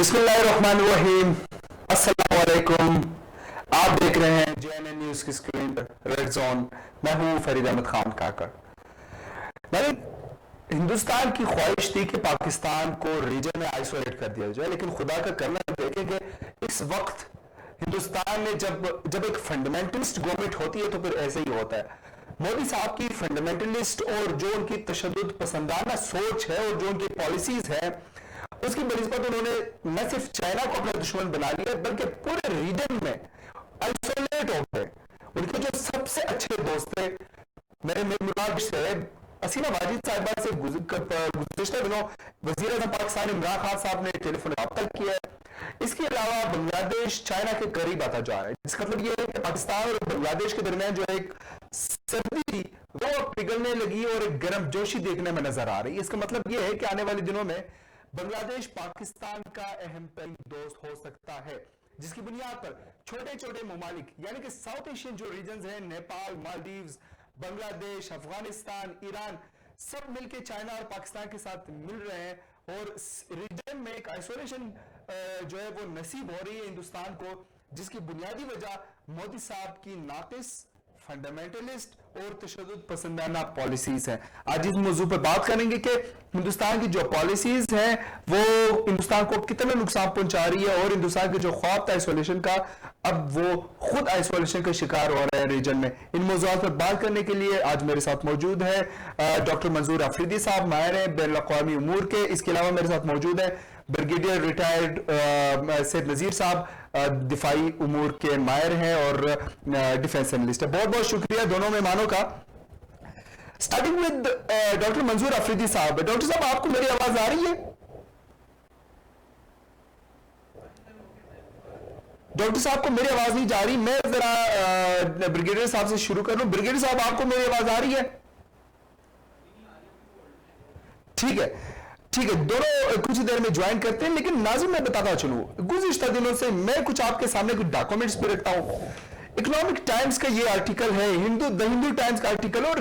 بسم اللہ الرحمن الرحیم. السلام علیکم. آپ دیکھ رہے ہیں JNN نیوز کی اسکرین پر ریڈ زون. میں ہوں فرید احمد خان کاکڑ. ہندوستان کی خواہش تھی کہ پاکستان کو ریجن میں آئسولیٹ کر دیا جائے، لیکن خدا کا کرنا دیکھیں کہ اس وقت ہندوستان میں جب ایک فنڈامنٹلسٹ گورنمنٹ ہوتی ہے تو پھر ایسے ہی ہوتا ہے. مودی صاحب کی فنڈامنٹلسٹ اور جو ان کی تشدد پسندانہ سوچ ہے اور جو ان کی پالیسیز ہیں، اس کی بنسبت انہوں نے نہ صرف چائنا کو اپنا دشمن بنا لیا بلکہ پورے ریجن میں آئسولیٹ ہو گئے. ان کے جو سب سے اچھے دوست تھے، میرے مراد سے حسینہ واجد صاحبہ سے گزشتہ دنوں وزیر اعظم پاکستان عمران خان صاحب نے ٹیلی فون رابطہ کیا ہے. اس کے علاوہ بنگلہ دیش چائنا کے قریب آتا جا رہا ہے، جس کا مطلب یہ ہے کہ پاکستان اور بنگلہ دیش کے درمیان جو ایک سردی تھی وہ پگھلنے لگی اور ایک گرم جوشی دیکھنے میں نظر آ رہی ہے. اس کا مطلب یہ ہے کہ آنے والے دنوں میں بنگلہ دیش پاکستان کا اہم ترین دوست ہو سکتا ہے، جس کی بنیاد پر چھوٹے چھوٹے ممالک یعنی کہ ساؤتھ ایشین جو ریجنز ہیں، نیپال، مالدیوز، بنگلہ دیش، افغانستان، ایران، سب مل کے چائنا اور پاکستان کے ساتھ مل رہے ہیں اور ریجن میں ایک آئسولیشن جو ہے وہ نصیب ہو رہی ہے ہندوستان کو، جس کی بنیادی وجہ مودی صاحب کی ناقص فنڈامنٹلسٹ اور تشدد پسندانہ پالیسیز ہیں. آج اس موضوع پر بات کریں گے کہ ہندوستان کی جو پالیسیز ہیں وہ ہندوستان کو کتنا نقصان پہنچا رہی ہے اور ہندوستان کے جو خواب تھا آئسولیشن کا، اب وہ خود آئسولیشن کا شکار ہو رہا ہے ریجن میں. ان موضوعات پر بات کرنے کے لیے آج میرے ساتھ موجود ہے ڈاکٹر منظور افریدی صاحب، ماہر ہیں بین الاقوامی امور کے. اس کے علاوہ میرے ساتھ موجود ہے بریگیڈیئر ریٹائرڈ سید نذیر صاحب، دفاعی امور کے ماہر ہیں اور ڈیفنس انالسٹ ہے. بہت بہت شکریہ دونوں مہمانوں کا. اسٹارٹنگ ود ڈاکٹر منظور افریدی صاحب. ڈاکٹر صاحب، آپ کو میری آواز آ رہی ہے؟ ڈاکٹر صاحب کو میری آواز نہیں جا رہی. میں ذرا بریگیڈیئر صاحب سے شروع کر لوں. بریگیڈیئر صاحب، آپ کو میری آواز آ رہی ہے؟ ٹھیک ہے دونوں کچھ دیر میں جوائن کرتے ہیں. لیکن ناظرین، میں بتاتا چلوں، گزشتہ دنوں سے میں کچھ آپ کے سامنے کچھ ڈاکومنٹس بھی رکھتا ہوں. اکنامک ٹائمز کا یہ آرٹیکل ہے، ہندو ٹائمز کا آرٹیکل، اور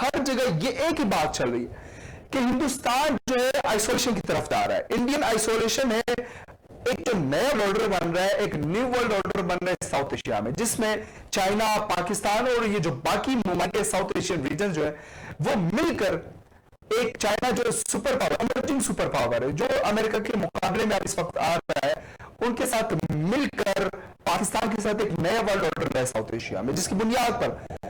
ہر جگہ یہ ایک ہی بات چل رہی ہے کہ ہندوستان جو ہے آئسولیشن کی طرف جا رہا ہے. انڈین آئسولیشن ہے، ایک جو نیا ورلڈ آرڈر بن رہا ہے، ایک نیو ورلڈ آرڈر بن رہا ہے ساؤتھ ایشیا میں، جس میں چائنا، پاکستان اور یہ جو باقی ممالک ساؤتھ ایشین ریجن جو ہے وہ مل کر ایک چائنا جو super power, emerging super power ہے، جو امریکہ کے مقابلے میں اس وقت آ رہا ہے، ان کے ساتھ مل کر پاکستان کے ساتھ ایک نیا ورلڈ آرڈر ہے ساؤتھ ایشیا میں، جس کی بنیاد پر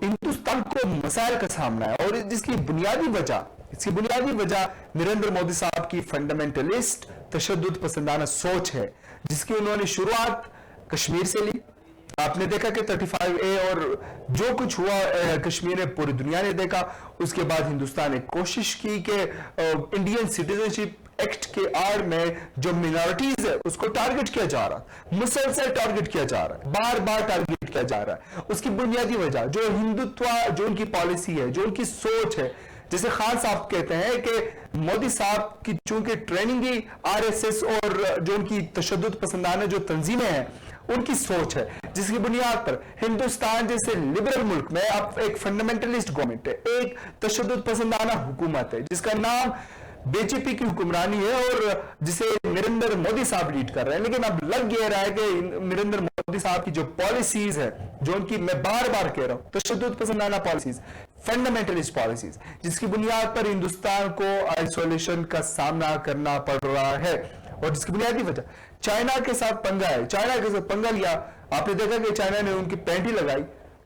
ہندوستان کو مسائل کا سامنا ہے. اور جس کی بنیادی وجہ نریندر مودی صاحب کی فنڈامنٹلسٹ تشدد پسندانہ سوچ ہے، جس کی انہوں نے شروعات کشمیر سے لی. آپ نے دیکھا کہ 35A اور جو کچھ ہوا کشمیر میں پوری دنیا نے دیکھا. اس کے بعد ہندوستان نے کوشش کی کہ انڈین سٹیزنشپ ایکٹ کے آڑ میں جو مینارٹیز ہے اس کو ٹارگٹ کیا جا رہا، مسلسل ٹارگٹ کیا جا رہا ہے، بار بار ٹارگٹ کیا جا رہا ہے. اس کی بنیادی وجہ جو ہندوتوا، جو ان کی پالیسی ہے، جو ان کی سوچ ہے، جیسے خان صاحب کہتے ہیں کہ مودی صاحب کی چونکہ ٹریننگ ہی RSS اور جو ان کی تشدد پسندانہ جو تنظیمیں ہیں ان کی سوچ ہے، جس کی بنیاد پر ہندوستان جیسے لبرل ملک میں اب ایک فنڈامنٹلسٹ گورنمنٹ ہے، ایک تشدد پسندانہ حکومت ہے جس کا نام BJP کی حکمرانی ہے اور جسے نریندر مودی صاحب لیڈ کر رہے ہیں. لیکن اب لگ یہ رہا ہے کہ نریندر مودی صاحب کی جو پالیسیز ہے، جو ان کی میں بار بار کہہ رہا ہوں تشدد پسندانہ پالیسیز، فنڈامنٹلسٹ پالیسیز، جس کی بنیاد پر ہندوستان کو آئسولیشن کا سامنا کرنا پڑ رہا ہے. اور جس کی بنیادی وجہ چائنا کے ساتھ پنگا ہے. چائنا کے ساتھ پنگا لیا، آپ نے دیکھا کہ چائنا نے ان کی پینٹ ہی لگائی،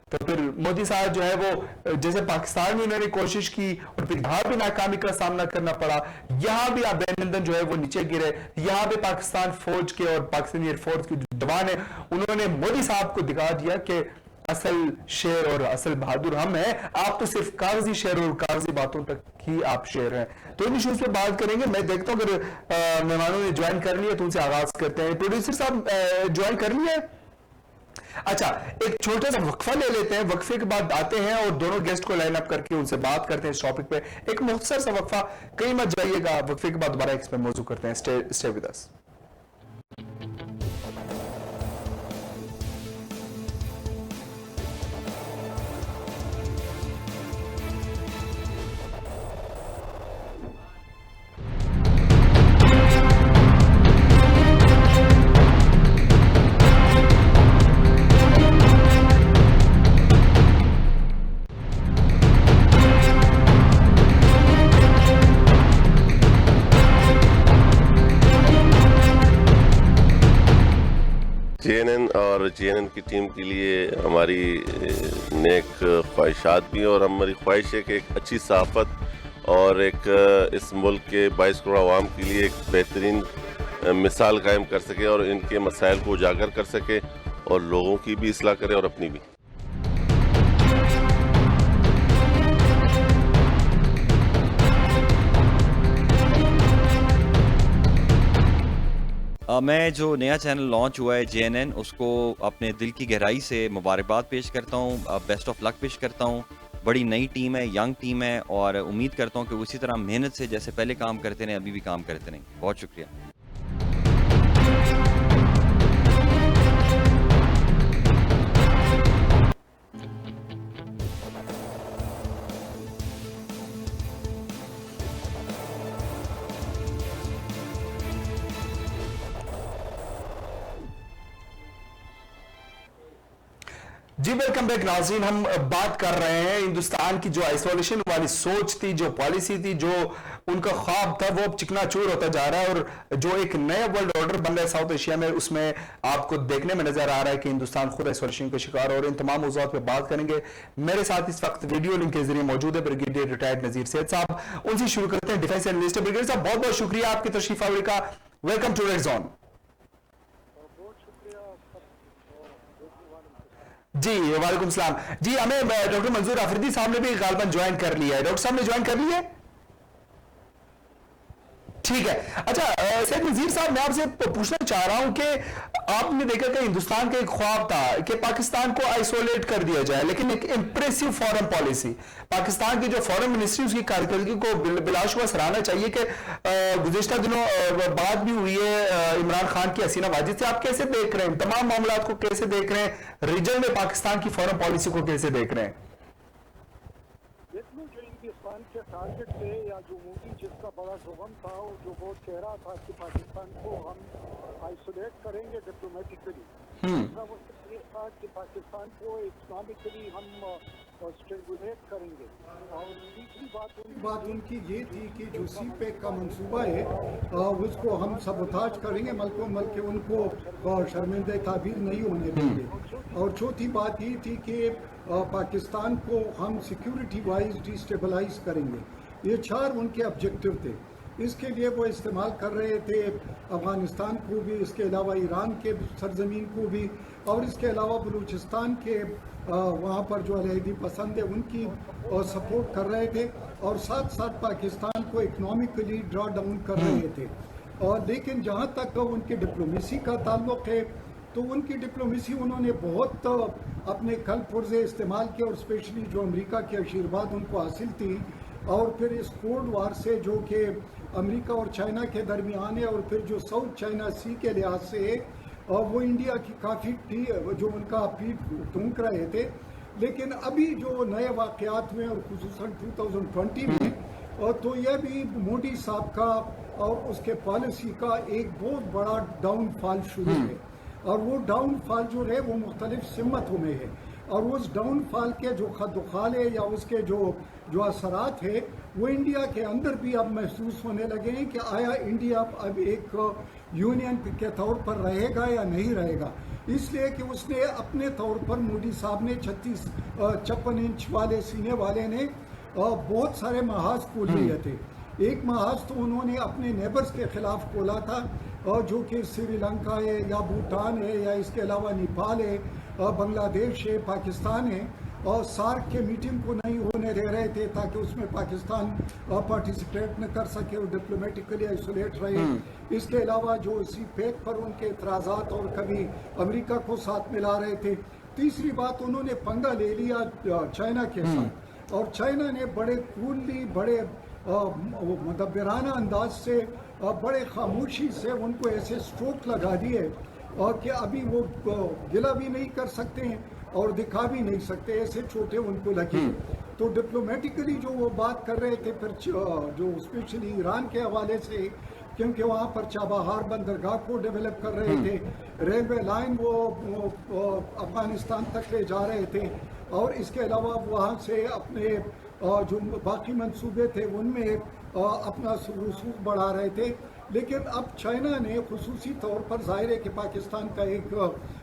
تو پھر مودی صاحب جو ہے وہ جیسے پاکستان میں انہوں نے کوشش کی اور پھر یہاں بھی ناکامی کا سامنا کرنا پڑا. یہاں بھی ابھینندن جو ہے وہ نیچے گرے. یہاں بھی پاکستان فوج کے اور پاکستانی ایئر فورس کے جو جوان ہیں انہوں نے مودی صاحب کو دکھا دیا کہ اصل شیر اور اصل بہادر ہم ہیں، آپ تو صرف کاغذی شیر اور کاغذی باتوں تک ہی آپ شیر ہیں. تو ان ایشوز پہ بات کریں گے. میں دیکھتا ہوں اگر مہمانوں نے جوائن کر لیا تو ان سے آغاز کرتے ہیں. پروڈیوسر صاحب جوائن کر لیا ہے؟ اچھا، ایک چھوٹا سا وقفہ لے لیتے ہیں، وقفے کے بعد آتے ہیں اور دونوں گیسٹ کو لائن اپ کر کے ان سے بات کرتے ہیں اس ٹاپک پہ. ایک مختصر سا وقفہ، کہیں مت جائیے گا، وقفے کے بعد دوبارہ اس پہ موضوع کرتے ہیں. Stay with us. JNN اور JNN کی ٹیم کے لیے ہماری نیک خواہشات بھی ہیں، اور ہماری خواہش ہے کہ ایک اچھی صحافت اور ایک اس ملک کے 22 کروڑ عوام کے لیے ایک بہترین مثال قائم کر سکے اور ان کے مسائل کو اجاگر کر سکے اور لوگوں کی بھی اصلاح کرے اور اپنی بھی. میں جو نیا چینل لانچ ہوا ہے JNN، اس کو اپنے دل کی گہرائی سے مبارکباد پیش کرتا ہوں، بیسٹ آف لک پیش کرتا ہوں. بڑی نئی ٹیم ہے، ینگ ٹیم ہے، اور امید کرتا ہوں کہ اسی طرح محنت سے جیسے پہلے کام کرتے رہیں ابھی بھی کام کرتے رہیں. بہت شکریہ. جی ویلکم بیک ناظرین. ہم بات کر رہے ہیں ہندوستان کی جو آئسولیشن والی سوچ تھی، جو پالیسی تھی، جو ان کا خواب تھا، وہ اب چکنا چور ہوتا جا رہا ہے، اور جو ایک نیا ورلڈ آرڈر بن رہا ہے ساؤتھ ایشیا میں، اس میں آپ کو دیکھنے میں نظر آ رہا ہے کہ ہندوستان خود آئسولیشن کا شکار ہے. اور ان تمام موضوعات پہ بات کریں گے. میرے ساتھ اس وقت ویڈیو لنک کے ذریعے موجود ہے بریگیڈیئر ریٹائرڈ نذیر سید صاحب. ان سے شروع کرتے ہیں. ڈیفینس اینالسٹ بریگیڈیئر صاحب، بہت بہت شکریہ آپ کی تشریف آوری کا. Welcome to red zone. جی وعلیکم السلام. جی ہمیں ڈاکٹر منظور آفریدی صاحب نے بھی غالباً جوائن کر لیا ہے. ڈاکٹر صاحب نے جوائن کر لیا ہے؟ ٹھیک ہے. اچھا سید نذیر صاحب، میں آپ سے پوچھنا چاہ رہا ہوں کہ آپ نے دیکھا کہ ہندوستان کا ایک خواب تھا کہ پاکستان کو آئسولیٹ کر دیا جائے، لیکن ایک امپریسو فارن پالیسی، پاکستان کی جو فارن منسٹری اس کی کارکردگی کو بلا شبہ سراہنا چاہیے کہ گزشتہ دنوں بات بھی ہوئی ہے عمران خان کی حسینہ واجد سے. آپ کیسے دیکھ رہے ہیں تمام معاملات کو، کیسے دیکھ رہے ہیں ریجن میں پاکستان کی فارن پالیسی کو، کیسے دیکھ رہے ہیں؟ جو ہندوستان کے ٹارگٹ تھے یا جو مودی جس کا بڑا شغم تھا اور جو بہت کہہ رہا تھا کہ پاکستان کو ہم آئسولیٹ کریں گے ڈپلومیٹکلی، دوسرا وہ یہ تھا کہ پاکستان کو اکنامکلی ہم اسٹیبولیٹ کریں گے. اور تیسری بات ان کی یہ تھی کہ جو سی پیک کا منصوبہ ہے اس کو ہم سبوتاج کریں گے، ملک ان کو شرمندہ تعبیر نہیں ہونے دیں گے. اور چوتھی بات یہ تھی کہ پاکستان کو ہم سیکیورٹی وائز ڈی اسٹیبلائز کریں گے. یہ 4 ان کے آبجیکٹو تھے. اس کے لیے وہ استعمال کر رہے تھے افغانستان کو بھی، اس کے علاوہ ایران کے سرزمین کو بھی، اور اس کے علاوہ بلوچستان کے وہاں پر جو علیحدگی پسند ہے ان کی سپورٹ کر رہے تھے، اور ساتھ ساتھ پاکستان کو اکنامکلی ڈرا ڈاؤن کر رہے تھے. اور لیکن جہاں تک ان کی ڈپلومیسی کا تعلق ہے تو ان کی ڈپلومیسی انہوں نے بہت اپنے کل پرزے استعمال کیا، اور اسپیشلی جو امریکہ کے آشیرواد ان کو حاصل تھی، اور پھر اس کولڈ وار سے جو کہ امریکہ اور چائنا کے درمیان ہے، اور پھر جو ساؤتھ چائنا سی کے لحاظ سے وہ انڈیا کی کافی جو ان کا پیٹ ٹونک رہے تھے. لیکن ابھی جو نئے واقعات ہوئے اور خصوصاً 2020 میں تو یہ بھی مودی صاحب کا اور اس کے پالیسی کا ایک بہت بڑا ڈاؤن فال شروع ہے. اور وہ ڈاؤن فال جو ہے وہ مختلف سمتوں میں ہے، اور اس ڈاؤن فال کے جو خد و خال ہے یا اس کے جو اثرات ہے وہ انڈیا کے اندر بھی اب محسوس ہونے لگے ہیں کہ آیا انڈیا اب ایک یونین کے طور پر رہے گا یا نہیں رہے گا. اس لیے کہ اس نے اپنے طور پر مودی صاحب نے 56 انچ والے سینے والے نے بہت سارے محاذ کھول لیے تھے. ایک محاذ تو انہوں نے اپنے نیبرز کے خلاف کھولا تھا، جو کہ سری لنکا ہے یا بھوٹان ہے یا اس کے علاوہ نیپال ہے، بنگلہ دیش ہے، پاکستان ہے. اور سارک کے میٹنگ کو نہیں ہونے دے رہے تھے تاکہ اس میں پاکستان پارٹیسپیٹ نہ کر سکے اور ڈپلومیٹکلی آئسولیٹ رہے. اس کے علاوہ جو سی پیک پر ان کے اعتراضات اور کبھی امریکہ کو ساتھ ملا رہے تھے. تیسری بات انہوں نے پنگا لے لیا چائنا کے ساتھ، اور چائنا نے بڑے کوللی، بڑے مدبرانہ انداز سے، بڑے خاموشی سے ان کو ایسے سٹروک لگا دیے کہ ابھی وہ گلہ بھی نہیں کر سکتے ہیں اور دکھا بھی نہیں سکتے، ایسے چھوٹے ان کو لگے. تو ڈپلومیٹکلی جو وہ بات کر رہے تھے پھر جو اسپیشلی ایران کے حوالے سے، کیونکہ وہاں پر چابہار بندرگاہ کو ڈیولپ کر رہے تھے، ریلوے لائن وہ افغانستان تک لے جا رہے تھے، اور اس کے علاوہ وہاں سے اپنے جو باقی منصوبے تھے ان میں اپنا رسوخ بڑھا رہے تھے. لیکن اب چائنا نے خصوصی طور پر، ظاہر ہے کہ پاکستان کا ایک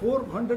$400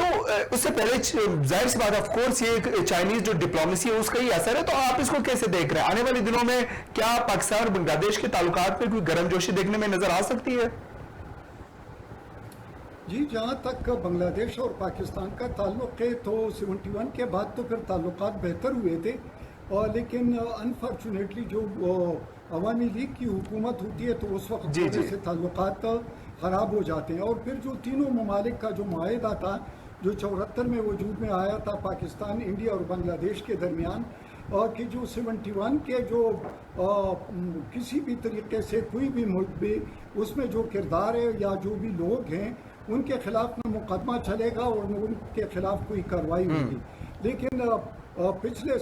تو اس سے پہلے ظاہر سی بات آف کورس یہ چائنیز جو ڈپلومیسی ہے اس کا ہی اثر ہے, تو آپ اس کو کیسے دیکھ رہے ہیں؟ آنے والے دنوں میں کیا پاکستان اور بنگلہ دیش کے تعلقات میں کوئی گرم جوشی دیکھنے میں نظر آ سکتی ہے؟ جی, جہاں تک بنگلہ دیش اور پاکستان کا تعلق ہے تو 71 کے بعد تو پھر تعلقات بہتر ہوئے تھے, اور لیکن انفارچونیٹلی جو عوامی لیگ کی حکومت ہوتی ہے تو اس وقت سے تعلقات خراب ہو جاتے ہیں. اور پھر جو تینوں ممالک کا جو معاہدہ تھا جو 74 میں وجود میں آیا تھا پاکستان, انڈیا اور بنگلہ دیش کے درمیان, اور کہ جو 71 کے جو کسی بھی طریقے سے کوئی بھی ملک بھی اس میں جو کردار ہے یا جو بھی لوگ ہیں ان کے خلاف نہ مقدمہ چلے گا اور نہ ان کے خلاف کوئی کارروائی ہوگی. لیکن پچھلے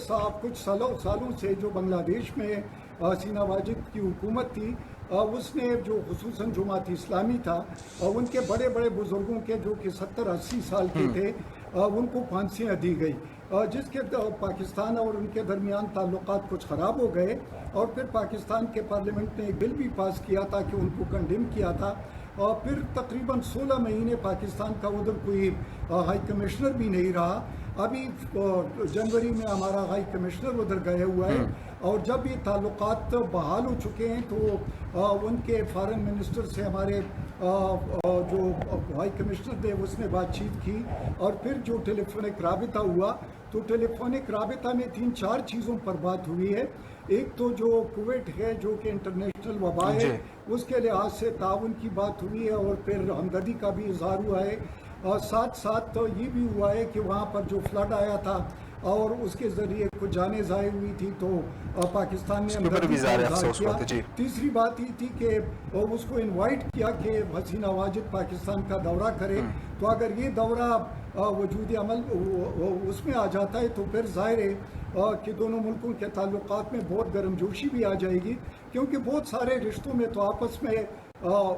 کچھ سالوں سے جو بنگلہ دیش میں حسینہ واجد کی حکومت تھی, اس نے جو خصوصاً جماعت اسلامی تھا ان کے بڑے بڑے بزرگوں کے جو کہ 70-80 سال کے تھے ان کو پھانسیاں دی گئی, جس کے پاکستان اور ان کے درمیان تعلقات کچھ خراب ہو گئے. اور پھر پاکستان کے پارلیمنٹ نے ایک بل بھی پاس کیا تھا کہ ان کو کنڈیم کیا تھا, اور پھر تقریباً 16 مہینے پاکستان کا ادھر کوئی ہائی کمشنر بھی نہیں رہا. ابھی جنوری میں ہمارا ہائی کمشنر ادھر گیا ہوا ہے, اور جب یہ تعلقات بحال ہو چکے ہیں تو ان کے فارن منسٹر سے ہمارے جو ہائی کمشنر تھے اس نے بات چیت کی, اور پھر جو ٹیلی فونک رابطہ ہوا تو ٹیلی فونک رابطہ میں 3-4 چیزوں پر بات ہوئی ہے. ایک تو جو کویت ہے جو کہ انٹرنیشنل وبا ہے اس کے لحاظ سے تعاون کی بات ہوئی ہے, اور پھر ہمدردی کا بھی اظہار ہوا ہے. اور ساتھ تو یہ بھی ہوا ہے کہ وہاں پر جو فلڈ آیا تھا اور اس کے ذریعے کچھ جانیں ضائع ہوئی تھی تو پاکستان نے ہمدردی کا اظہار کیا. تیسری بات یہ تھی کہ اس کو انوائٹ کیا کہ حسینہ واجد پاکستان کا دورہ کرے, تو اگر یہ دورہ وجود عمل اس میں آ جاتا ہے تو پھر ظاہر ہے کہ دونوں ملکوں کے تعلقات میں بہت گرم جوشی بھی آ جائے گی, کیونکہ بہت سارے رشتوں میں تو آپس میں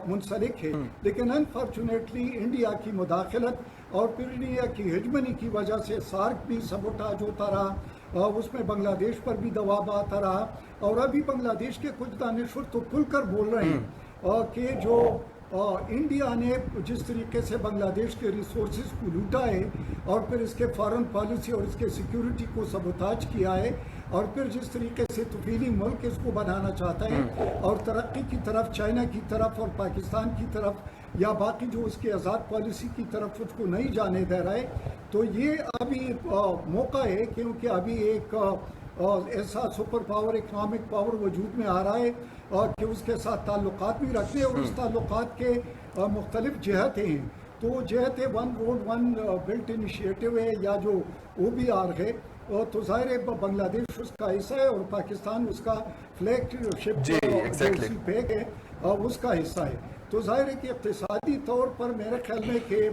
منسلک ہے. لیکن انفارچونیٹلی انڈیا کی مداخلت اور پھر انڈیا کی ہیجمنی کی وجہ سے سارک بھی سبوٹاج ہوتا رہا, اس میں بنگلہ دیش پر بھی دباؤ آتا رہا. اور ابھی بنگلہ دیش کے کچھ دانشور تو کھل کر بول رہے ہیں کہ جو انڈیا نے جس طریقے سے بنگلہ دیش کے ریسورسز کو لوٹا ہے اور پھر اس کے فارن پالیسی اور اس کے سیکیورٹی کو سبوتاج کیا ہے, اور پھر جس طریقے سے طفیلی ملک اس کو بنانا چاہتا ہے اور ترقی کی طرف چائنا کی طرف اور پاکستان کی طرف یا باقی جو اس کے آزاد پالیسی کی طرف اس کو نہیں جانے دے رہا ہے, تو یہ ابھی موقع ہے کیونکہ ابھی ایک ایسا سپر پاور اکنامک پاور وجود میں آ رہا ہے کہ اس کے ساتھ تعلقات بھی رکھتے ہیں, اور اس تعلقات کے مختلف جہتیں ہیں. تو جہت one road one belt initiative ہے یا جو OBR ہے, تو ظاہر ہے بنگلہ دیش اس کا حصہ ہے اور پاکستان اس کا فلیگ شپ پیک ہے اس کا حصہ ہے. تو ظاہر ہے کہ اقتصادی طور پر میرے خیال میں کہ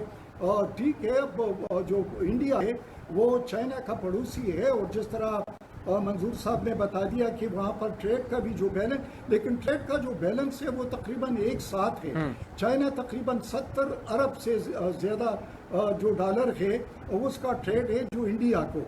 ٹھیک ہے جو انڈیا ہے وہ چائنا کا پڑوسی ہے, اور جس طرح منظور صاحب نے بتا دیا کہ وہاں پر ٹریڈ کا بھی جو بیلنس, لیکن ٹریڈ کا جو بیلنس ہے وہ تقریباً 1/7 ہے. چائنا تقریباً 70 ارب سے زیادہ جو ڈالر ہے اس کا ٹریڈ ہے جو انڈیا کو,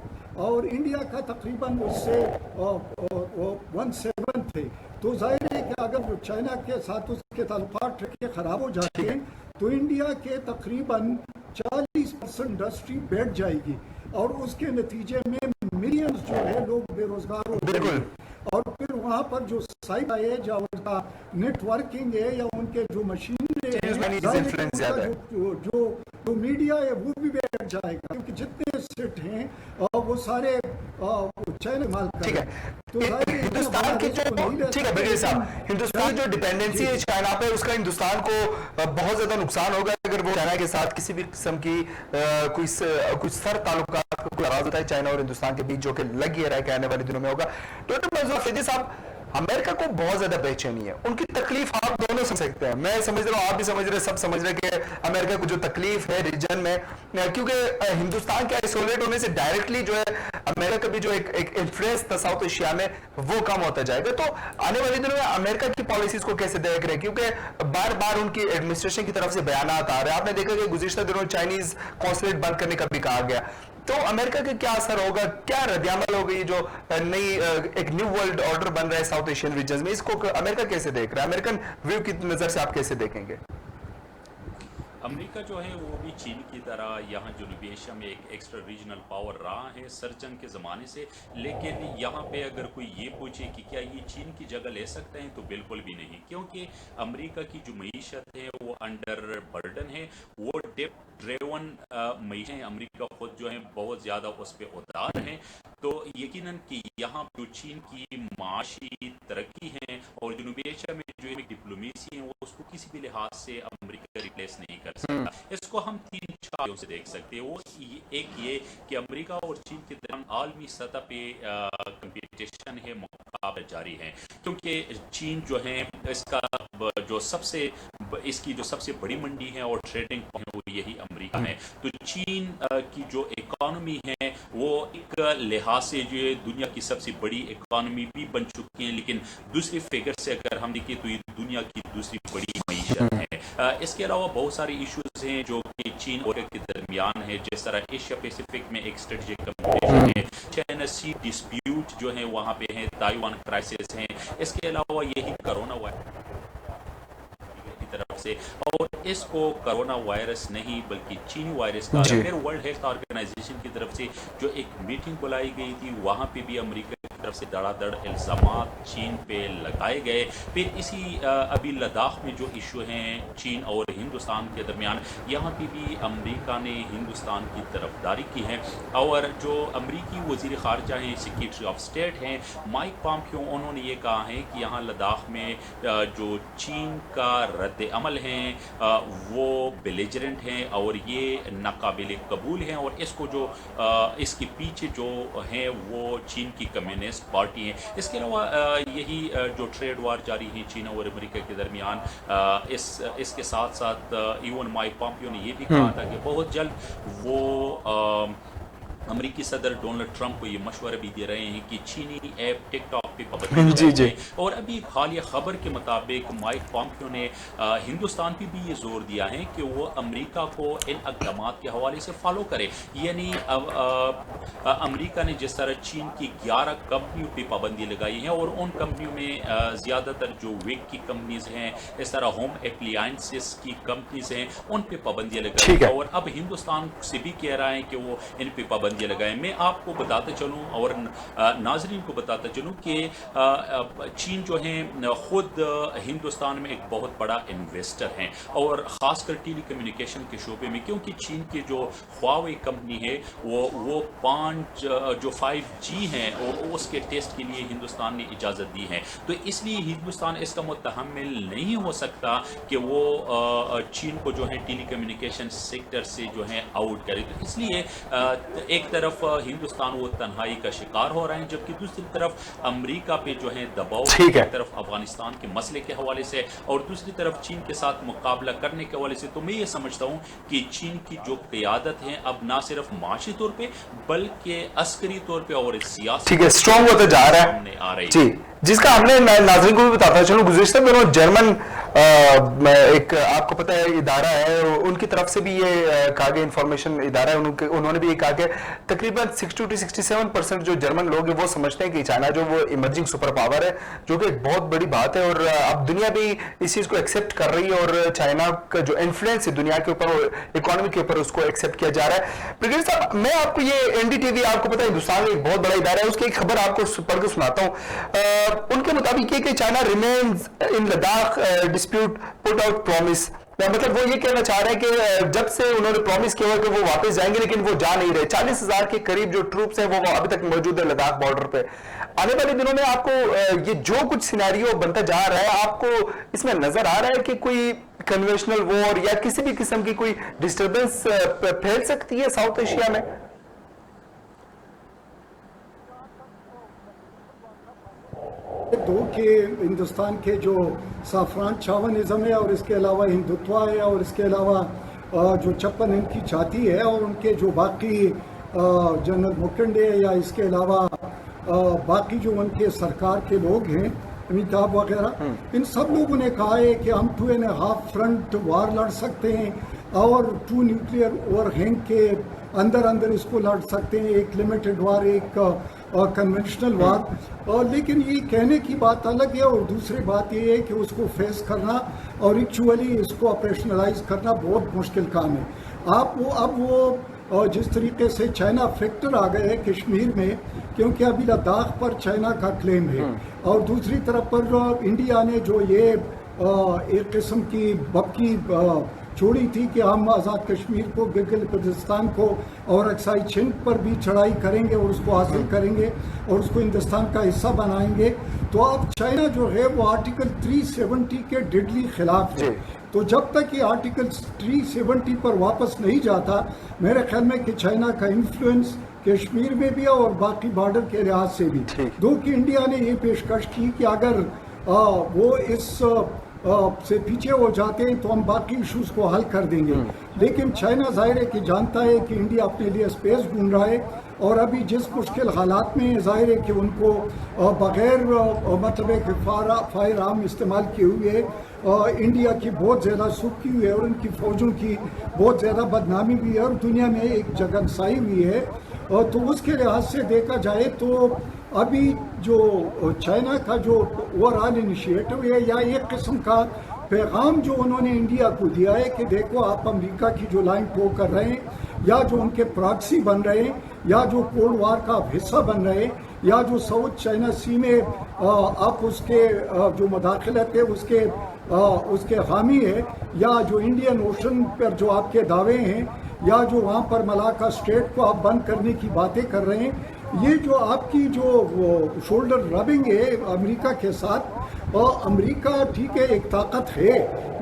اور انڈیا کا تقریباً اس سے 1/7 ہے. تو ظاہر ہے کہ اگر چائنا کے ساتھ اس کے تعلقات ٹریڈ کے خراب ہو جاتے ہیں تو انڈیا کے تقریباً 40% انڈسٹری بیٹھ جائے گی, اور اس کے نتیجے میں ملینز جو ہے لوگ بے روزگار ہو جائیں گے. اور پھر وہاں پر جو سائٹ ہے یا ان کا نیٹ ورکنگ ہے یا ان کے جو مشینری ہے جو میڈیا ہے وہ بھی بیٹھ جائے گا, کیونکہ جتنے سیٹ ہیں وہ سارے چائنا مال کا ہے. تو ہندوستان کی ٹھیک ہے بغیر صاحب, ہندوستان جو ڈیپینڈنسی ہے چائنا پہ اس کا ہندوستان کو بہت زیادہ نقصان ہوگا اگر وہ چائنا کے ساتھ کسی بھی قسم کی کوئی سر تعلقات کو ناراض ہوتا ہے چائنا اور ہندوستان کے بیچ, جو کہ لگ ہی رہا ہے کہ آنے والے دنوں میں ہوگا. ڈاکٹر منظور افریدی صاحب, امریکہ کو بہت زیادہ بے چینی ہے, ان کی تکلیف آپ دونوں سمجھ سکتے ہیں, میں سمجھ رہا ہوں آپ بھی سمجھ رہے, سب سمجھ رہے کہ امریکہ کو جو تکلیف ہے ریجن میں, کیونکہ ہندوستان کے آئسولیٹ ہونے سے ڈائریکٹلی جو ہے امریکہ کا بھی جو ایک انفلوئنس تھا ساؤتھ ایشیا میں وہ کم ہوتا جائے گا. تو آنے والے دنوں میں امریکہ کی پالیسیز کو کیسے دیکھ رہے ہیں, کیونکہ بار بار ان کی ایڈمنسٹریشن کی طرف سے بیانات آ رہے ہیں, آپ نے دیکھا کہ گزشتہ دنوں چائنیز قونصلیٹ بند کرنے کا بھی کہا گیا, تو امریکہ کے کیا اثر ہوگا, کیا رد عمل ہوگی جو نئی ایک نیو ورلڈ آرڈر بن رہا ہے ساؤتھ ایشین ریجنز میں, اس کو امریکہ کیسے دیکھ رہا ہے, امریکن ویو کی نظر سے آپ کیسے دیکھیں گے؟ امریکہ جو ہے وہ بھی چین کی طرح یہاں جنوبی ایشیا میں ایک ایکسٹرا ریجنل پاور رہا ہے سر جنگ کے زمانے سے، لیکن یہاں پہ اگر کوئی یہ پوچھے کہ کیا یہ چین کی جگہ لے سکتے ہیں تو بالکل بھی نہیں، کیونکہ امریکہ کی جو معیشت ہے وہ انڈر برڈن ہے، وہ ڈیپ ڈریون معیشت ہے، امریکہ خود جو ہے بہت زیادہ اس پہ ادار ہیں، تو یقیناً کہ یہاں جو چین کی معاشی ترقی ہے اور جنوبی ایشیا میں جو ڈپلومیسی ہے وہ اس کو کسی بھی لحاظ سے امریکہ ریپلیس نہیں کر سکتا۔ اس کو ہم 3 چاروں سے دیکھ سکتے ہیں، وہ ایک یہ کہ امریکہ اور چین کے درمیان عالمی سطح پہ کمپٹیشن ہے، مقابلہ جاری ہے، کیونکہ چین جو ہے اس کی جو سب سے بڑی منڈی ہے اور ٹریڈنگ ہے وہ یہی امریکہ ہے، تو چین کی جو اکانومی ہے وہ ایک لحاظ سے جو ہے دنیا کی سب سے بڑی اکانومی بھی بن چکی ہے، لیکن دوسری فگر سے اگر ہم دیکھیں تو یہ دنیا کی دوسری بڑی معیشت ہے۔ اس کے علاوہ بہت سارے ایشوز ہیں جو کہ چین اور کے درمیان ہے، جس طرح ایشیا پیسیفک میں ایک اسٹریٹجک کمپٹیشن ہے، چائنا سی ڈسپیوٹ جو ہے وہاں پہ ہے، تائیوان کرائسس ہیں، اس کے علاوہ یہی کرونا وائرس کی طرف سے، اور اس کو کرونا وائرس نہیں بلکہ چینی وائرس کا پھر ورلڈ ہیلتھ آرگنائزیشن کی طرف سے جو ایک میٹنگ بلائی گئی تھی، وہاں پہ بھی امریکہ کی طرف سے دڑا دڑ الزامات چین پہ لگائے گئے۔ پھر اسی ابھی لداخ میں جو ایشو ہیں چین اور ہندوستان کے درمیان، یہاں پہ بھی امریکہ نے ہندوستان کی طرفداری کی ہے، اور جو امریکی وزیر خارجہ ہیں، سیکریٹری آف اسٹیٹ ہیں مائک پامپیو، انہوں نے یہ کہا ہے کہ یہاں لداخ میں جو چین کا رد عمل ہیں وہ بیلیجرنٹ ہیں اور یہ ناقابل قبول ہیں، اور اس کو جو اس کے پیچھے جو ہیں وہ چین کی کمیونسٹ پارٹی ہیں۔ اس کے علاوہ یہی جو ٹریڈ وار جاری ہے چین اور امریکہ کے درمیان، اس کے ساتھ ساتھ ایون مائک پامپیو نے یہ بھی کہا تھا کہ بہت جلد وہ امریکی صدر ڈونلڈ ٹرمپ کو یہ مشورہ بھی دے رہے ہیں کہ چینی ایپ ٹک ٹاک پہ پابندی لگائے، اور ابھی ایک حالیہ خبر کے مطابق مائک پامپیو نے ہندوستان پہ بھی یہ زور دیا ہے کہ وہ امریکہ کو ان اقدامات کے حوالے سے فالو کرے، یعنی امریکہ نے جس طرح چین کی 11 کمپنیوں پہ پابندی لگائی ہے، اور ان کمپنیوں میں زیادہ تر جو ویک کی کمپنیز ہیں، اس طرح ہوم اپلائنسز کی کمپنیز ہیں، ان پہ پابندیاں لگائی ہیں، اور اب ہندوستان سے بھی کہہ رہا ہے کہ وہ ان پہ پابندی لگائیں۔ میں آپ کو بتاتا چلوں اور ناظرین کو بتاتا چلوں کہ چین جو ہے خود ہندوستان میں ایک بہت بڑا انویسٹر ہیں، اور خاص کر ٹیلی کمیونیکیشن کے شعبے میں، کیونکہ چین کی جو ہواوے کمپنی ہے وہ 5G ہیں، اور اس کے ٹیسٹ کے لیے ہندوستان نے اجازت دی ہے، تو اس لیے ہندوستان اس کا متحمل نہیں ہو سکتا کہ وہ چین کو جو ہے ٹیلی کمیونیکیشن سیکٹر سے جو ہے آؤٹ کرے، تو اس لیے ایک طرف ہندوستان وہ تنہائی کا شکار ہو رہے ہیں، جبکہ دوسری طرف امریکہ پہ جو ہے دباؤ، ایک طرف افغانستان کے مسئلے کے حوالے سے اور دوسری طرف چین کے ساتھ مقابلہ کرنے کے حوالے سے، تو میں یہ سمجھتا ہوں کہ چین کی جو قیادت ہے اب نہ صرف معاشی طور پہ بلکہ عسکری طور پہ اور سیاسی اسٹرانگ ہوتا جا رہا ہے، جی، جس کا ہم نے ناظرین کو بھی بتاتا چلو، گزشتہ دنوں جرمن ایک آپ کو پتہ ہے ادارہ ہے، ان کی طرف سے بھی یہ کہا گیا، انفارمیشن ادارہ ہے، انہوں نے بھی یہ کہا کہ تقریباً 60-67% جو جرمن لوگ ہیں وہ سمجھتے ہیں کہ چائنا جو وہ ایمرجنگ سپر پاور ہے، جو کہ ایک بہت بڑی بات ہے، اور اب دنیا بھی اس چیز کو ایکسیپٹ کر رہی ہے، اور چائنا کا جو انفلوئنس ہے دنیا کے اوپر، اکانومی کے اوپر، اس کو ایکسیپٹ کیا جا رہا ہے۔ برگیڈیئر صاحب، میں آپ کو یہ NDTV آپ کو پتہ ہے ہندوستان میں ایک بہت بڑا ادارہ ہے، اس کی ایک خبر آپ کو پڑھ کے سناتا ہوں۔ ان کے مطابق یہ کہ چائنا ریمینز ان Ladakh dispute put out promise, مطلب وہ یہ کہنا چاہ رہے ہیں کہ جب سے انہوں نے پرومس کیا ہوا کہ وہ واپس جائیں گے، لیکن وہ جا نہیں رہے۔ 40,000 کے قریب جو ٹروپس ہیں وہ ابھی تک موجود ہے لداخ بارڈر پہ۔ آنے والے دنوں میں آپ کو یہ جو کچھ سینیریو بنتا جا رہا ہے، آپ کو اس میں نظر آ رہا ہے کہ کوئی کنونشنل وار یا کسی بھی قسم کی کوئی ڈسٹربنس پھیل سکتی ہے ساؤتھ ایشیا میں؟ دو کہ ہندوستان کے جو سافران چاونزم ہے اور اس کے علاوہ ہندوتوا ہے اور اس کے علاوہ جو 56 ان کی چھاتی ہے اور ان کے جو باقی جنرل مکنڈے یا اس کے علاوہ باقی جو ان کے سرکار کے لوگ ہیں امیتابھ وغیرہ، ان سب لوگوں نے کہا ہے کہ ہم 2.5 فرنٹ وار لڑ سکتے ہیں اور 2 نیوکلیئر اوور ہینگ کے اندر اس کو لڑ سکتے ہیں، ایک لمیٹڈ وار، ایک کنونشنل وار. لیکن یہ کہنے کی بات الگ ہے اور دوسری بات یہ ہے کہ اس کو فیس کرنا اور ایکچولی اس کو آپریشنلائز کرنا بہت مشکل کام ہے. اب وہ جس طریقے سے چائنا فیکٹر آ گئے کشمیر میں, کیونکہ ابھی لداخ پر چائنا کا کلیم ہے, اور دوسری طرف پر انڈیا نے جو یہ ایک قسم کی ببکی چھوڑی تھی کہ ہم آزاد کشمیر کو, گلگت بلتستان کو اور اکسائی چین پر بھی چڑھائی کریں گے اور اس کو حاصل کریں گے اور اس کو ہندوستان کا حصہ بنائیں گے. تو اب چائنا جو ہے وہ آرٹیکل 370 کے ڈیڈلی خلاف ہے. تو جب تک یہ آرٹیکل 370 پر واپس نہیں جاتا, میرے خیال میں کہ چائنا کا انفلوئنس کشمیر میں بھی اور باقی بارڈر کے لحاظ سے بھی, دو کہ انڈیا نے یہ پیشکش کی کہ اگر وہ اس سے پیچھے ہو جاتے ہیں تو ہم باقی ایشوز کو حل کر دیں گے. لیکن چائنا ظاہر ہے کہ جانتا ہے کہ انڈیا اپنے لیے اسپیس ڈھونڈ رہا ہے, اور ابھی جس مشکل حالات میں ظاہر ہے کہ ان کو بغیر مطلب کہ فائر آرم استعمال کیے ہوئے انڈیا کی بہت زیادہ سکھ کی ہوئی ہے اور ان کی فوجوں کی بہت زیادہ بدنامی بھی ہے اور دنیا میں ایک جگنسائی ہوئی ہے. تو اس کے لحاظ سے دیکھا جائے تو ابھی جو چائنا کا جو اوور آل انیشیٹو ہے یا ایک قسم کا پیغام جو انہوں نے انڈیا کو دیا ہے کہ دیکھو آپ امریکہ کی جو لائن ٹو کر رہے ہیں, یا جو ان کے پراکسی بن رہے ہیں, یا جو کولڈ وار کا حصہ بن رہے ہیں, یا جو ساؤتھ چائنا سی میں آپ اس کے جو مداخلت ہے اس کے حامی ہے, یا جو انڈین اوشن پر جو آپ کے دعوے ہیں, یا جو وہاں پر ملاکا اسٹریٹ کو آپ بند کرنے کی باتیں کر رہے ہیں, یہ جو آپ کی جو شولڈر ربنگ ہے امریکہ کے ساتھ, امریکہ ٹھیک ہے ایک طاقت ہے,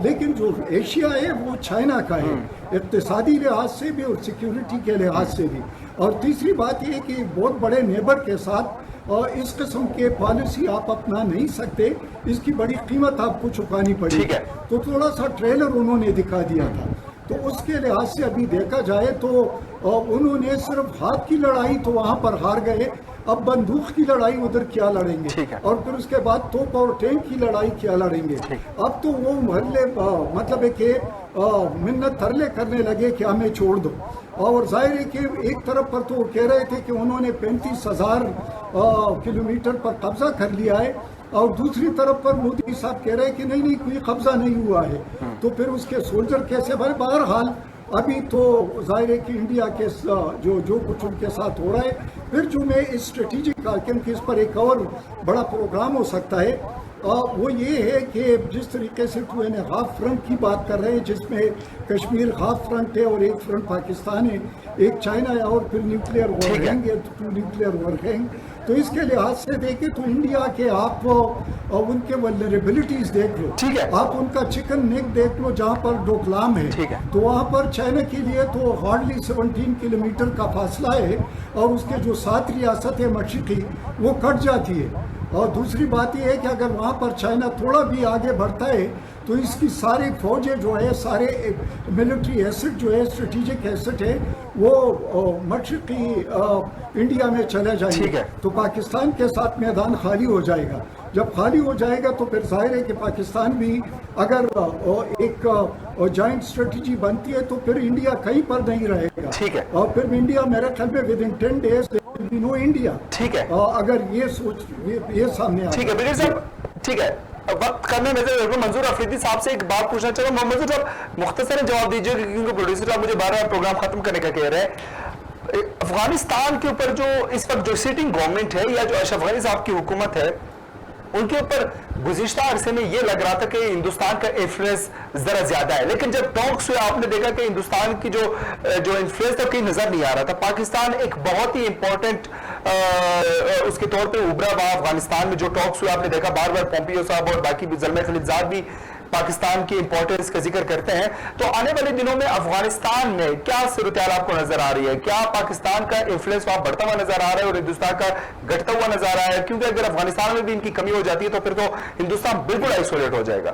لیکن جو ایشیا ہے وہ چائنا کا ہے, اقتصادی لحاظ سے بھی اور سیکیورٹی کے لحاظ سے بھی. اور تیسری بات یہ کہ بہت بڑے نیبر کے ساتھ اس قسم کے پالیسی آپ اپنا نہیں سکتے, اس کی بڑی قیمت آپ کو چکانی پڑے گی. تو تھوڑا سا ٹریلر انہوں نے دکھا دیا تھا, تو اس کے لحاظ سے ابھی دیکھا جائے تو انہوں نے صرف ہاتھ کی لڑائی تو وہاں پر ہار گئے, اب بندوق کی لڑائی ادھر کیا لڑیں گے, اور پھر اس کے بعد توپ اور ٹینک کی لڑائی کیا لڑیں گے. اب تو وہ محلے مطلب ہے کہ منت ترلے کرنے لگے کہ ہمیں چھوڑ دو. اور ظاہر ہے کہ ایک طرف پر تو وہ کہہ رہے تھے کہ انہوں نے 35,000 کلومیٹر پر قبضہ کر لیا ہے, اور دوسری طرف پر مودی صاحب کہہ رہے کہ نہیں کوئی قبضہ نہیں ہوا ہے. تو پھر اس کے سولجر کیسے بھائی, بہرحال ابھی تو ظاہر ہے کہ انڈیا کے جو کچھ ان کے ساتھ ہو رہا ہے, پھر جو میں اسٹریٹجک کیونکہ اس پر ایک اور بڑا پروگرام ہو سکتا ہے, وہ یہ ہے کہ جس طریقے سے 2.5 فرنٹ کی بات کر رہے ہیں, جس میں کشمیر ہاف فرنٹ ہے اور ایک فرنٹ پاکستان ہے, ایک چائنا ہے, اور پھر نیوکلیئر وارہینگ ہے, 2 نیوکلیئر وارہینگ. تو اس کے لحاظ سے دیکھیں تو انڈیا کے آپ ان کے ولنریبلٹیز دیکھ لو, آپ ان کا چکن نیک دیکھ لو جہاں پر ڈوکلام ہے, تو وہاں پر چائنا کے لیے تو ہارڈلی 17 کلومیٹر کا فاصلہ ہے, اور اس کے جو 7 ریاستیں مشرقی وہ کٹ جاتی ہے. اور دوسری بات یہ ہے کہ اگر وہاں پر چائنا تھوڑا بھی آگے بڑھتا ہے تو اس کی ساری فوجیں جو ہے, سارے ملٹری ایسٹ جو ہے, اسٹریٹجک ایسٹ ہے, وہ مشرقی انڈیا میں چلے جائیں گے. تو پاکستان کے ساتھ میدان خالی ہو جائے گا. جب خالی ہو جائے گا تو پھر ظاہر ہے کہ پاکستان بھی اگر ایک جوائنٹ اسٹریٹجی بنتی ہے تو پھر انڈیا کہیں پر نہیں رہے گا. اور پھر انڈیا میرے خیال میں within 10 days no India. اگر یہ سوچ یہ سامنے آ ٹھیک ہے, وقت کرنے میں سے منظور افریدی صاحب سے ایک بات پوچھنا چاہوں گا. منظور صاحب مختصر جواب دیجیے کیونکہ پروڈیوسر صاحب مجھے 12 پروگرام ختم کرنے کا کہہ رہے ہیں. افغانستان کے اوپر جو اس وقت جو سیٹنگ گورنمنٹ ہے یا جو اشرف غنی صاحب کی حکومت ہے, ان کے اوپر گزشتہ عرصے میں یہ لگ رہا تھا کہ ہندوستان کا انفلوئنس ذرا زیادہ ہے, لیکن جب ٹاکس ہوئے آپ نے دیکھا کہ ہندوستان کی جو انفلوئنس تھا کہیں نظر نہیں آ رہا تھا. پاکستان ایک بہت ہی امپورٹنٹ اس کے طور پہ ابھرا ہوا. افغانستان میں جو ٹاکس ہوئے آپ نے دیکھا, بار بار پومپیو صاحب اور باقی زلمے خلیلزاد بھی پاکستان کی امپورٹنس کا ذکر کرتے ہیں. تو آنے والے دنوں میں افغانستان میں کیا صورتحال آپ کو نظر آ رہی ہے؟ کیا پاکستان کا انفلوئنس وہاں بڑھتا ہوا نظر آ رہا ہے اور ہندوستان کا گھٹتا ہوا نظر آ رہا ہے؟ کیونکہ اگر افغانستان میں بھی ان کی کمی ہو جاتی ہے تو پھر تو ہندوستان بالکل آئسولیٹ ہو جائے گا.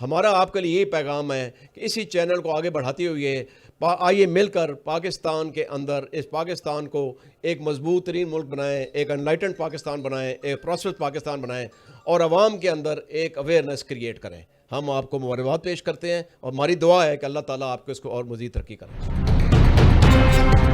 ہمارا آپ کے لیے یہ پیغام ہے کہ اسی چینل کو آگے بڑھاتے ہوئے آئیے مل کر پاکستان کے اندر اس پاکستان کو ایک مضبوط ترین ملک بنائیں، ایک انلائٹنڈ پاکستان بنائیں، ایک پراسپرس پاکستان بنائیں اور عوام کے اندر ایک اویئرنیس کریٹ کریں. ہم آپ کو مبارکباد پیش کرتے ہیں اور ہماری دعا ہے کہ اللہ تعالیٰ آپ کو اس کو اور مزید ترقی کرے.